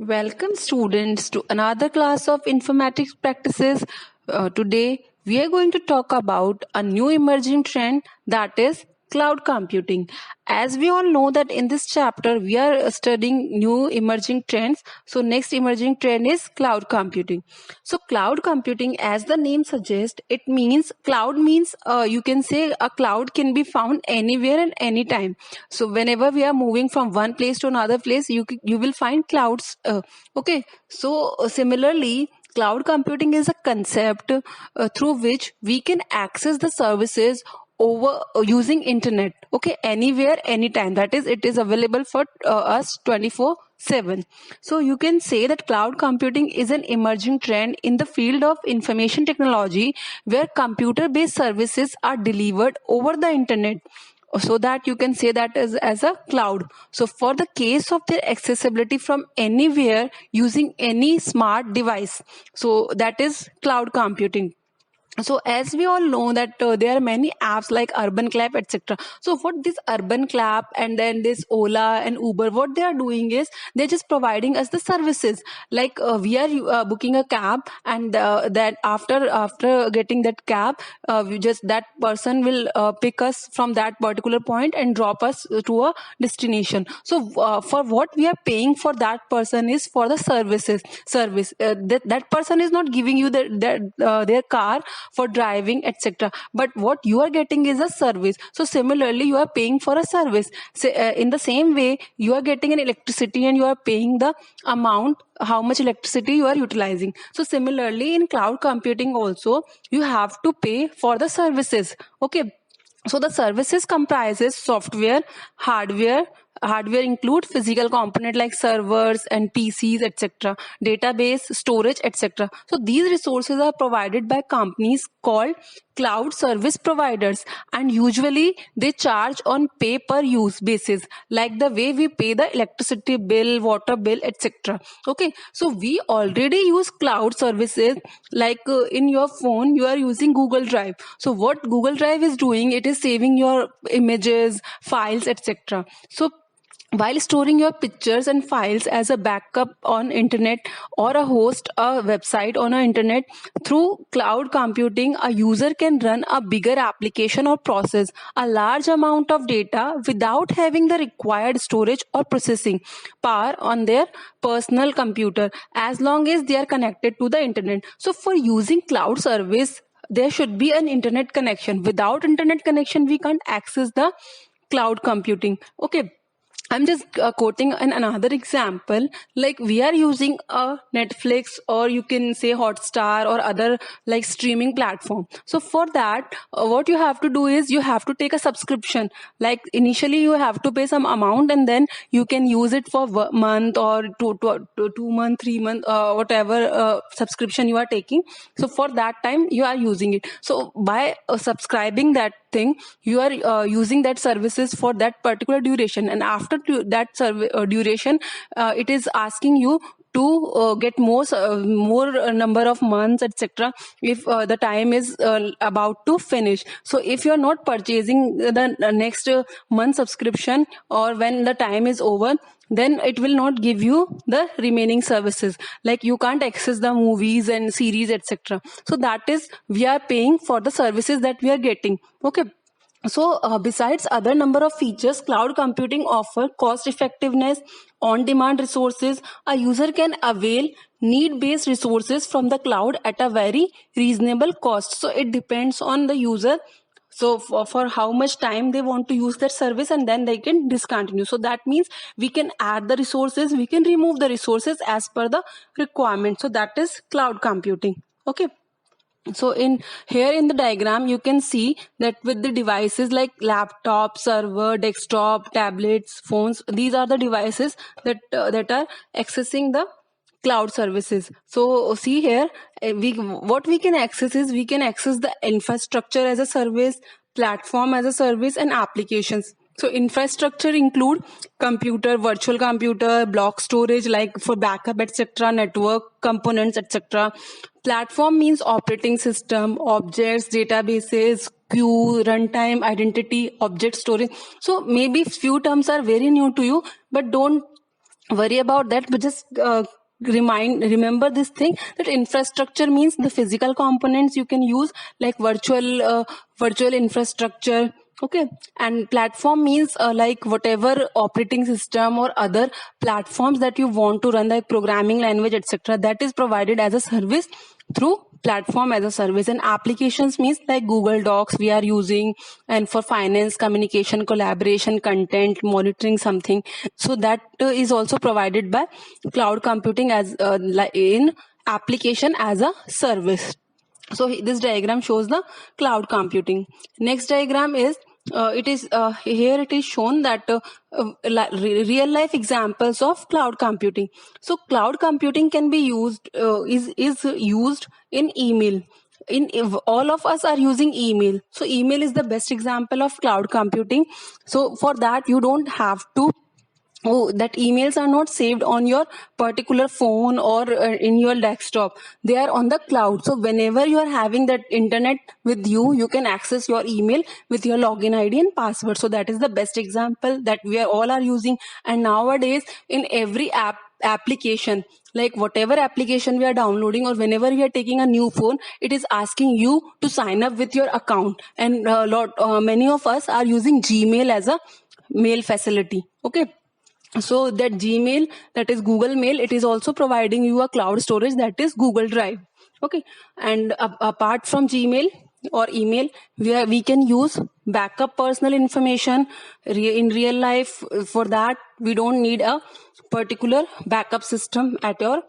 Welcome students to another class of informatics practices. Today we are going to talk about a new emerging trend, that is cloud computing. As we all know that in this chapter we are studying new emerging trends. So next emerging trend is cloud computing. So cloud computing, as the name suggests, it means cloud means you can say a cloud can be found anywhere and anytime. So whenever we are moving from one place to another place, you will find clouds. Okay, so similarly, cloud computing is a concept through which we can access the services over using internet, okay, anywhere anytime. That is, it is available for us 24/7. So you can say that cloud computing is an emerging trend in the field of information technology, where computer based services are delivered over the internet, so that you can say that as a cloud. So for the case of their accessibility from anywhere using any smart device, so that is cloud computing. So as we all know that there are many apps like Urban Clap, etc. So what this Urban Clap and then this Ola and Uber, what they are doing is they're just providing us the services. Like we are booking a cab, and that after getting that cab, we just that person will pick us from that particular point and drop us to a destination. So for what we are paying for that person is for the service. That person is not giving you their car for driving, etc., but what you are getting is a service. So similarly, you are paying for a service. So, in the same way, you are getting an electricity and you are paying the amount how much electricity you are utilizing. So similarly, in cloud computing also, you have to pay for the services. Okay, so the services comprises software, hardware. Hardware include physical component like servers and PCs, etc., database, storage, etc. So these resources are provided by companies called cloud service providers, and usually they charge on pay per use basis, like the way we pay the electricity bill, water bill, etc. Okay, so we already use cloud services, like in your phone you are using Google Drive. So what Google Drive is doing, it is saving your images, files, etc. So while storing your pictures and files as a backup on internet, or a host a website on a internet, through cloud computing a user can run a bigger application or process a large amount of data without having the required storage or processing power on their personal computer, as long as they are connected to the internet. So for using cloud service, there should be an internet connection. Without internet connection, we can't access the cloud computing. Okay, I'm just quoting another example. Like we are using a Netflix, or you can say Hotstar, or other like streaming platform. So for that, what you have to do is you have to take a subscription. Like initially you have to pay some amount, and then you can use it for month or 2 month, 3 month, whatever subscription you are taking. So for that time you are using it. So by subscribing that thing, you are using that services for that particular duration, and after that duration, it is asking you to get more number of months, etc., if the time is about to finish. So if you are not purchasing the next month subscription, or when the time is over, then it will not give you the remaining services, like you can't access the movies and series, etc. So that is, we are paying for the services that we are getting. Okay, so besides other number of features, cloud computing offer cost effectiveness, on demand resources. A user can avail need based resources from the cloud at a very reasonable cost. So it depends on the user, so for how much time they want to use that service, and then they can discontinue. So that means we can add the resources, we can remove the resources as per the requirement. So that is cloud computing. Okay, so in here in the diagram you can see that with the devices like laptop, server, desktop, tablets, phones, these are the devices that are accessing the cloud services. So see here, we what we can access is, we can access the infrastructure as a service, platform as a service, and applications. So infrastructure include computer, virtual computer, block storage like for backup, etc., network components, etc. Platform means operating system, objects, databases, queue, runtime, identity, object storage. So maybe few terms are very new to you, but don't worry about that, but just remember this thing, that infrastructure means the physical components you can use, like virtual infrastructure. Okay, and platform means like whatever operating system or other platforms that you want to run, like programming language, etc., that is provided as a service through platform as a service. And applications means like Google Docs we are using, and for finance, communication, collaboration, content, monitoring something. So that is also provided by cloud computing as in application as a service. So this diagram shows the cloud computing. Next diagram is here it is shown that real life examples of cloud computing. So cloud computing can be used is used in email. If all of us are using email, so email is the best example of cloud computing. So for that you don't have to that emails are not saved on your particular phone or in your desktop. They are on the cloud. So whenever you are having that internet with you, you can access your email with your login ID and password. So that is the best example that we are all are using. And nowadays in every application, like whatever application we are downloading, or whenever we are taking a new phone, it is asking you to sign up with your account. And many of us are using Gmail as a mail facility. Okay, so that Gmail, that is Google Mail, it is also providing you a cloud storage, that is Google Drive. Okay, and apart from Gmail or email, we can use backup personal information in real life. For that we don't need a particular backup system at your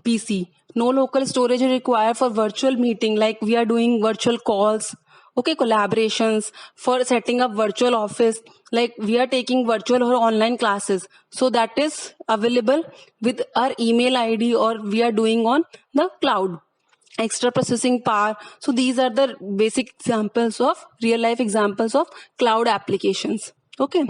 PC. No local storage is required for virtual meeting, like we are doing virtual calls. Okay, collaborations, for setting up virtual office, like we are taking virtual or online classes, so that is available with our email ID, or we are doing on the cloud. Extra processing power. So these are the basic examples of real life examples of cloud applications. Okay,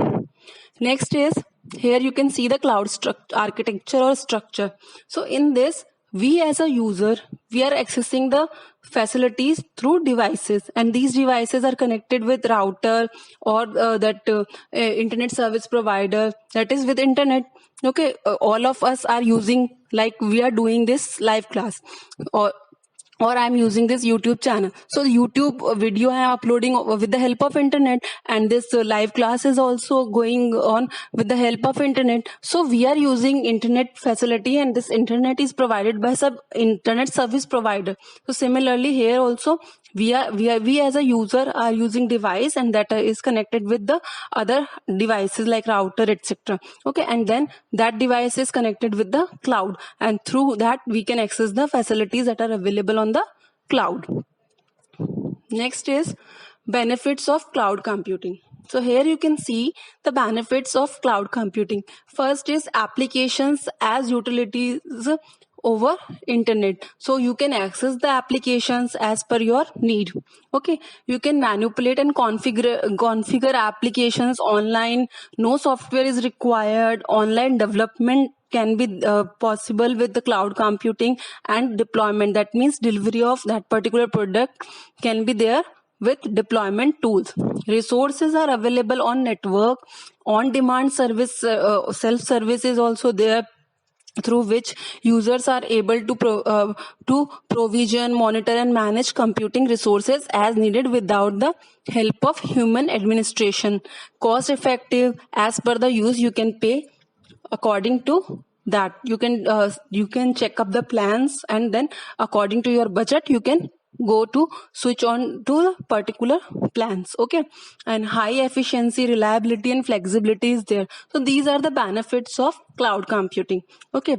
next is, here you can see the cloud architecture or structure. So in this, we as a user, we are accessing the facilities through devices, and these devices are connected with router or internet service provider, that is with internet. Okay, all of us are using, like we are doing this live class, or I'm using this YouTube channel. So the YouTube video I am uploading with the help of internet, and this live class is also going on with the help of internet. So we are using internet facility, and this internet is provided by some internet service provider. So similarly here also, we as a user are using device, and that is connected with the other devices like router, etc. Okay, and then that device is connected with the cloud, and through that we can access the facilities that are available on the cloud. Next is benefits of cloud computing. So here you can see the benefits of cloud computing. First is applications as utilities over internet. So you can access the applications as per your need. Okay, you can manipulate and configure applications online. No software is required. Online development can be possible with the cloud computing, and deployment, that means delivery of that particular product, can be there with deployment tools. Resources are available on network. On demand service, self service is also there, through which users are able to provision, monitor and manage computing resources as needed without the help of human administration. Cost effective, as per the use you can pay according to that. You can check up the plans, and then according to your budget you can go to switch on to the particular plans. Okay, and high efficiency, reliability and flexibility is there. So these are the benefits of cloud computing. Okay,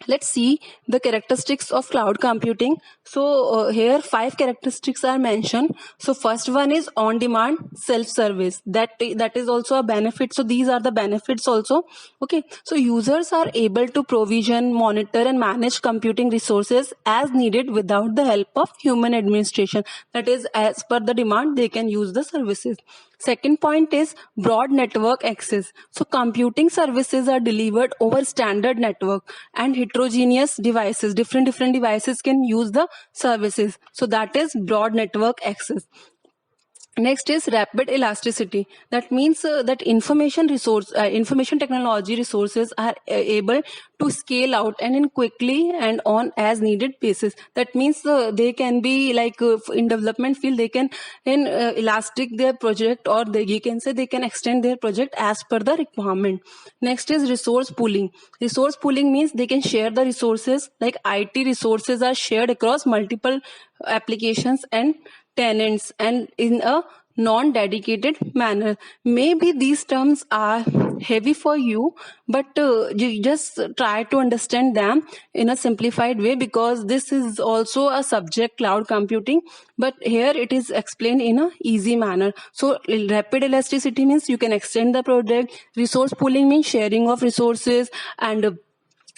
let's see the characteristics of cloud computing. So here 5 characteristics are mentioned. So first one is on demand self service, that is also a benefit. So these are the benefits also. Okay, so users are able to provision, monitor and manage computing resources as needed without the help of human administration. That is, as per the demand they can use the services. Second point is broad network access. So computing services are delivered over standard network, and heterogeneous devices, different devices can use the services. So that is broad network access. Next is rapid elasticity. That means that information technology resources are able to scale out and in quickly and on as needed basis. That means they can be like in development field, they can in elastic their project, or you can say they can extend their project as per the requirement. Next is resource pooling. Resource pooling means they can share the resources, like IT resources are shared across multiple applications and tenants and in a non-dedicated manner. Maybe these terms are heavy for you, but you just try to understand them in a simplified way, because this is also a subject, cloud computing, but here it is explained in a easy manner. So rapid elasticity means you can extend the project. Resource pooling means sharing of resources, and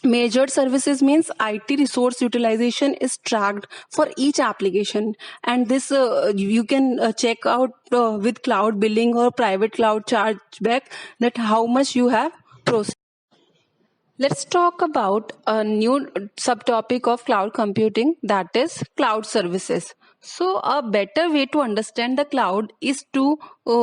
measured services means IT resource utilization is tracked for each application, and this you can check out with cloud billing or private cloud chargeback, that how much you have processed. Let's talk about a new subtopic of cloud computing, that is cloud services. So, a better way to understand the cloud is to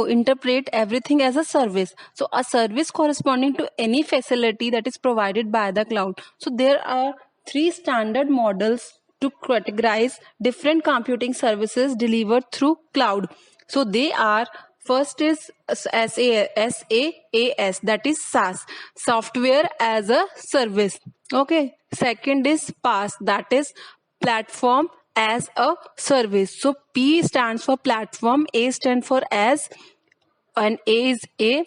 interpret everything as a service. So, a service corresponding to any facility that is provided by the cloud. So, there are three standard models to categorize different computing services delivered through cloud. So, they are: first is SaaS, that is SaaS, software as a service. Okay. Second is PaaS, that is platform as a service. So P stands for platform, A stands for as, and A is A,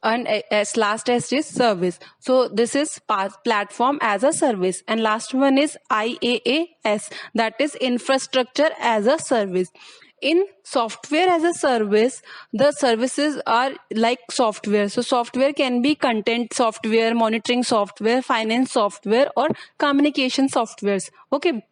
and S last S is service. So this is platform as a service. And last one is IaaS, that is infrastructure as a service. In software as a service, the services are like software. So software can be content software, monitoring software, finance software, or communication softwares. Okay.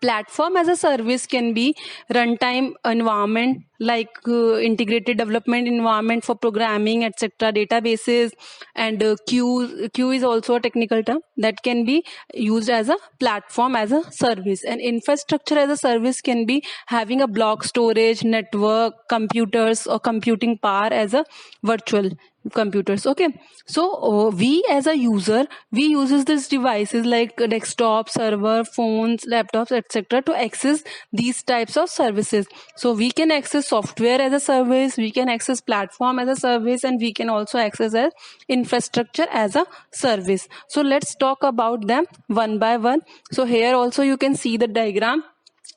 Platform as a service can be runtime environment, like integrated development environment for programming, etc., databases, and queue is also a technical term that can be used as a platform as a service. And infrastructure as a service can be having a block storage, network, computers, or computing power as a virtual computers. Okay. So we as a user, we uses these devices like desktop, server, phones, laptops, etc., to access these types of services. So we can access software as a service, we can access platform as a service, and we can also access as infrastructure as a service. So let's talk about them one by one. So here also you can see the diagram.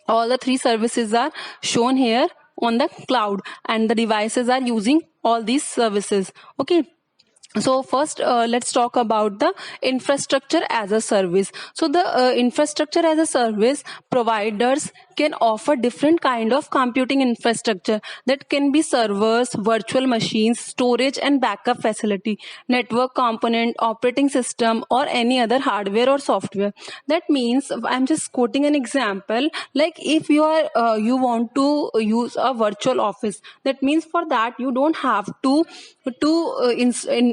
All the three services are shown here on the cloud, and the devices are using all these services. Okay. So first let's talk about the infrastructure as a service. So the infrastructure as a service providers can offer different kind of computing infrastructure, that can be servers, virtual machines, storage and backup facility, network component, operating system, or any other hardware or software. That means, I'm just quoting an example, like if you are you want to use a virtual office, that means for that you don't have to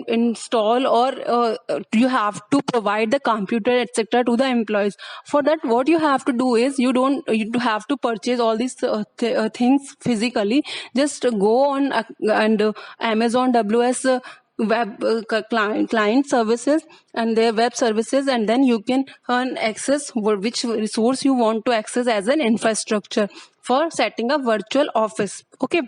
install, or you have to provide the computer, etc., to the employees. For that, what you have to do is, you have to purchase all these things physically. Just go on and Amazon WS web client services and their web services, and then you can earn access which resource you want to access as an infrastructure for setting up virtual office. Okay.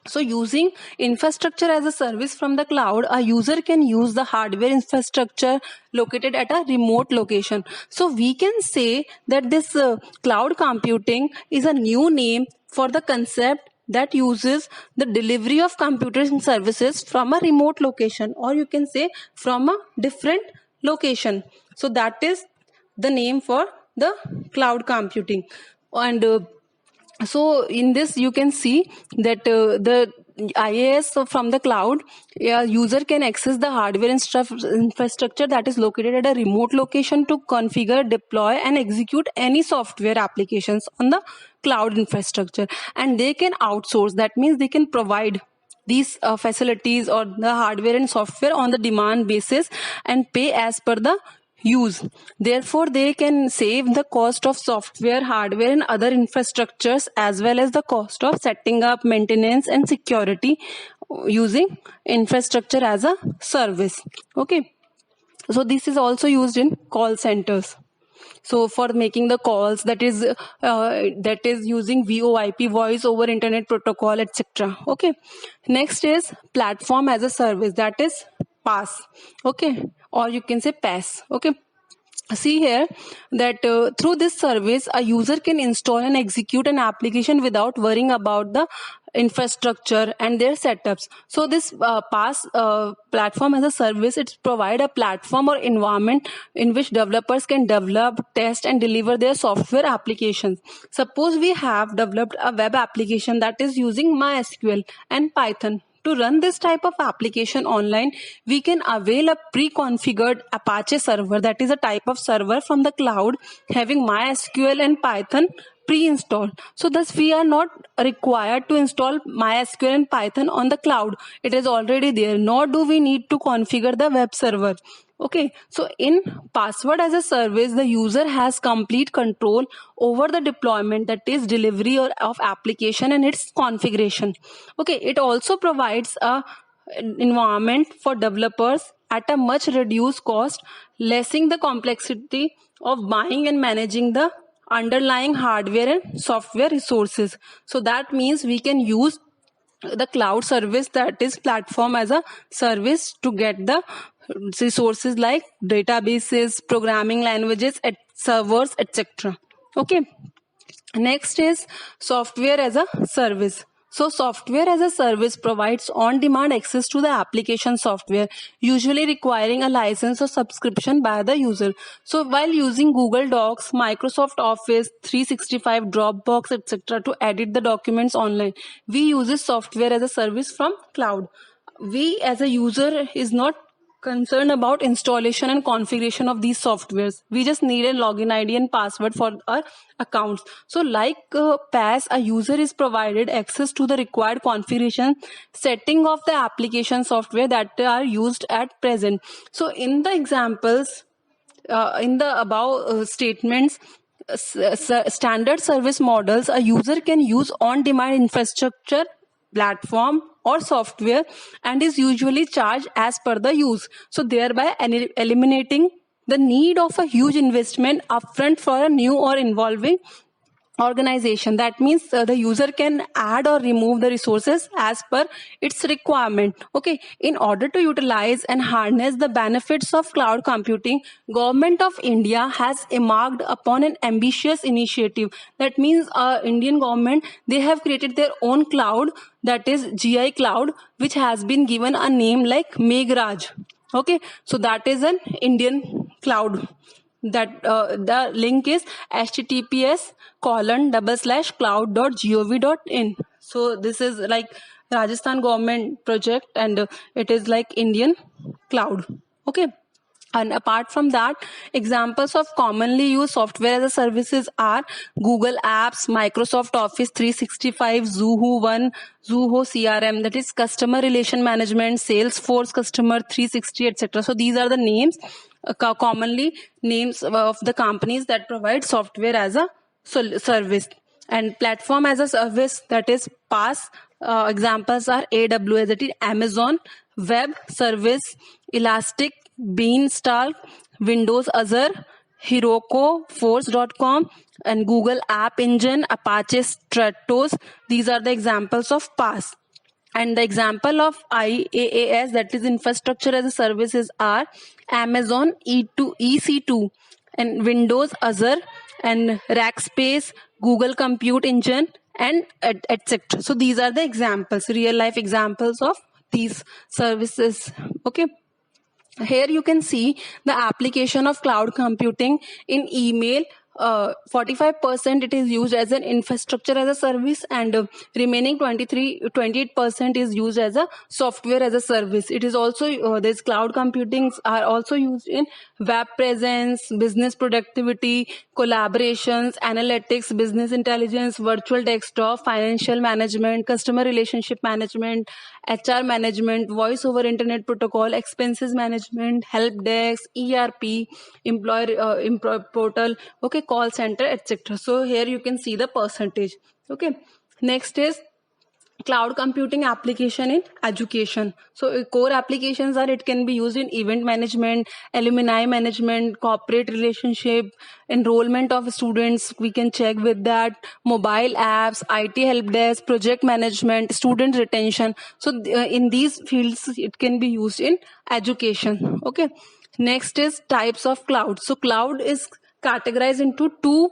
So using infrastructure as a service from the cloud, a user can use the hardware infrastructure located at a remote location. So we can say that this cloud computing is a new name for the concept that uses the delivery of computers and services from a remote location, or you can say from a different location. So that is the name for the cloud computing. And so in this you can see that the IaaS from the cloud, user can access the hardware infrastructure that is located at a remote location to configure, deploy, and execute any software applications on the cloud infrastructure. And they can outsource, that means they can provide these facilities or the hardware and software on the demand basis and pay as per the use. Therefore, they can save the cost of software, hardware, and other infrastructures, as well as the cost of setting up, maintenance, and security using infrastructure as a service. Okay. So this is also used in call centers. So for making the calls, that is using VoIP, voice over internet protocol, etc. Okay. Next is platform as a service, that is PaaS. Okay, or you can say PaaS. Okay. See here that through this service a user can install and execute an application without worrying about the infrastructure and their setups. So this PaaS platform as a service, it provide a platform or environment in which developers can develop, test, and deliver their software applications. Suppose we have developed a web application that is using MySQL and Python. To run this type of application online, we can avail a pre-configured Apache server, that is a type of server from the cloud having MySQL and Python pre-installed. So thus we are not required to install MySQL and Python on the cloud. It is already there, nor do we need to configure the web server. Okay, so in password as a service, the user has complete control over the deployment, that is delivery of application and its configuration. Okay, it also provides a environment for developers at a much reduced cost, lessening the complexity of buying and managing the underlying hardware and software resources. So that means we can use the cloud service, that is platform as a service, to get the resources like databases, programming languages, servers, etc. Okay. Next is software as a service. So software as a service provides on-demand access to the application software, usually requiring a license or subscription by the user. So while using Google Docs, Microsoft Office 365, Dropbox, etc. to edit the documents online, we use software as a service from cloud. We as a user is not concerned about installation and configuration of these softwares. We just need a login ID and password for our accounts. So like PaaS, a user is provided access to the required configuration setting of the application software that are used at present. So in the examples, in the above statements, standard service models, a user can use on-demand infrastructure, platform, or software, and is usually charged as per the use, so thereby eliminating the need of a huge investment upfront for a new or involving organization. That means the user can add or remove the resources as per its requirement. Okay, in order to utilize and harness the benefits of cloud computing, Government of India has embarked upon an ambitious initiative. That means Indian government, they have created their own cloud, that is GI cloud, which has been given a name like Meghraj. Okay, so that is an Indian cloud. That the link is https://cloud.gov.in. So this is like Rajasthan government project, and it is like Indian cloud. Okay. And apart from that, examples of commonly used software as a services are Google Apps, Microsoft Office 365, Zoho One, Zoho CRM, that is customer relation management, Salesforce Customer 360, etc. So these are the names, commonly names of the companies that provide software as a service. And platform as a service, that is PaaS, examples are AWS, that is Amazon Web Service, Elastic, Beanstalk, Windows Azure, Heroku, Force.com, and Google App Engine, Apache Stratos. These are the examples of PaaS. And the example of IaaS, that is infrastructure as a services, are Amazon EC2 and Windows Azure and Rackspace, Google Compute Engine, and etc. So these are the examples, real life examples of these services. Okay. Here you can see the application of cloud computing in email, 45% it is used as an infrastructure as a service, and remaining 28% is used as a software as a service. It is also this cloud computings are also used in web presence, business productivity, collaborations, analytics, business intelligence, virtual desktop, financial management, customer relationship management, HR management, voice over internet protocol, expenses management, help desk, ERP, employer portal, okay, call center, etc. So here you can see the percentage. Okay, next is cloud computing application in education. So core applications are, it can be used in event management, alumni management, corporate relationship, enrollment of students, we can check with that, mobile apps, IT help desk, project management, student retention. So in these fields it can be used in education. Okay, next is types of cloud. So cloud is categorized into two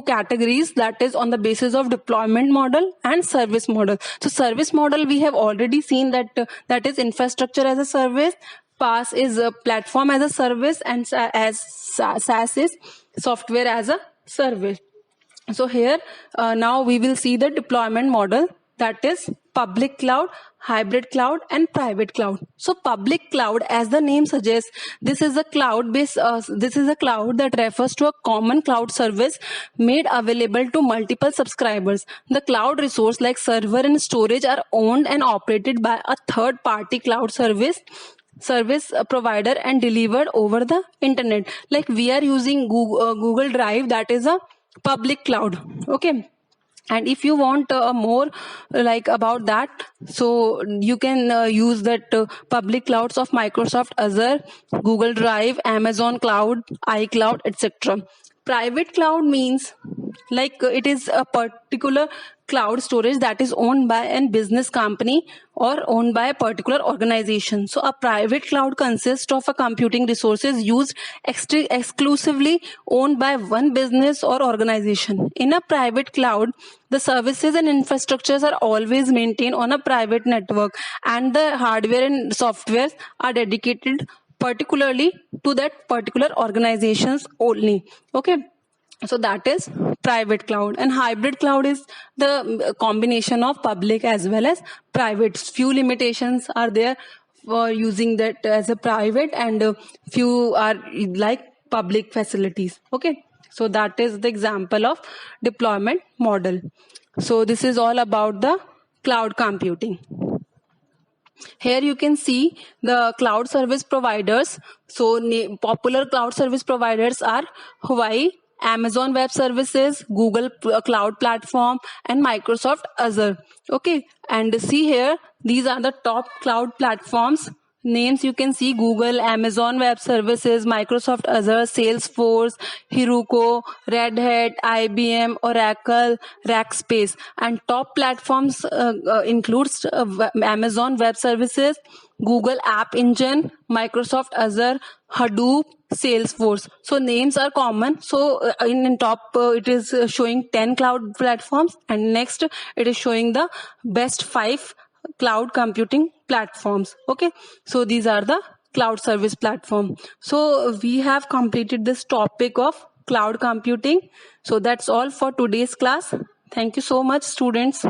categories, that is on the basis of deployment model and service model. So service model we have already seen that is infrastructure as a service, PaaS is a platform as a service, and SaaS is software as a service. So here now we will see the deployment model, that is public cloud, hybrid cloud, and private cloud. So public cloud, as the name suggests, this is a cloud that refers to a common cloud service made available to multiple subscribers. The cloud resource like server and storage are owned and operated by a third party cloud service provider and delivered over the internet. Like we are using Google Drive, that is a public cloud. Okay, and if you want more like about that, so you can use that public clouds of Microsoft Azure, Google Drive, Amazon Cloud, iCloud, etc. Private cloud means like it is a particular cloud storage that is owned by a business company or owned by a particular organization. So a private cloud consists of a computing resources used exclusively owned by one business or organization. In a private cloud, the services and infrastructures are always maintained on a private network, and the hardware and software are dedicated particularly to that particular organizations only. Okay, so that is private cloud. And hybrid cloud is the combination of public as well as private. Few limitations are there for using that as a private, and few are like public facilities. Okay, so that is the example of deployment model. So this is all about the cloud computing. Here you can see the cloud service providers. So popular cloud service providers are Huawei, Amazon Web Services, Google Cloud Platform, and Microsoft Azure. Okay, and see here, these are the top cloud platforms. Names you can see: Google, Amazon Web Services, Microsoft Azure, Salesforce, Heroku, Red Hat, IBM, Oracle, Rackspace. And top platforms includes Amazon Web Services, Google App Engine, Microsoft Azure, Hadoop, Salesforce. So names are common. So in top it is showing 10 cloud platforms, and next it is showing the best 5 cloud computing platforms. Okay, so these are the cloud service platform. So we have completed this topic of cloud computing. So that's all for today's class. Thank you so much, students.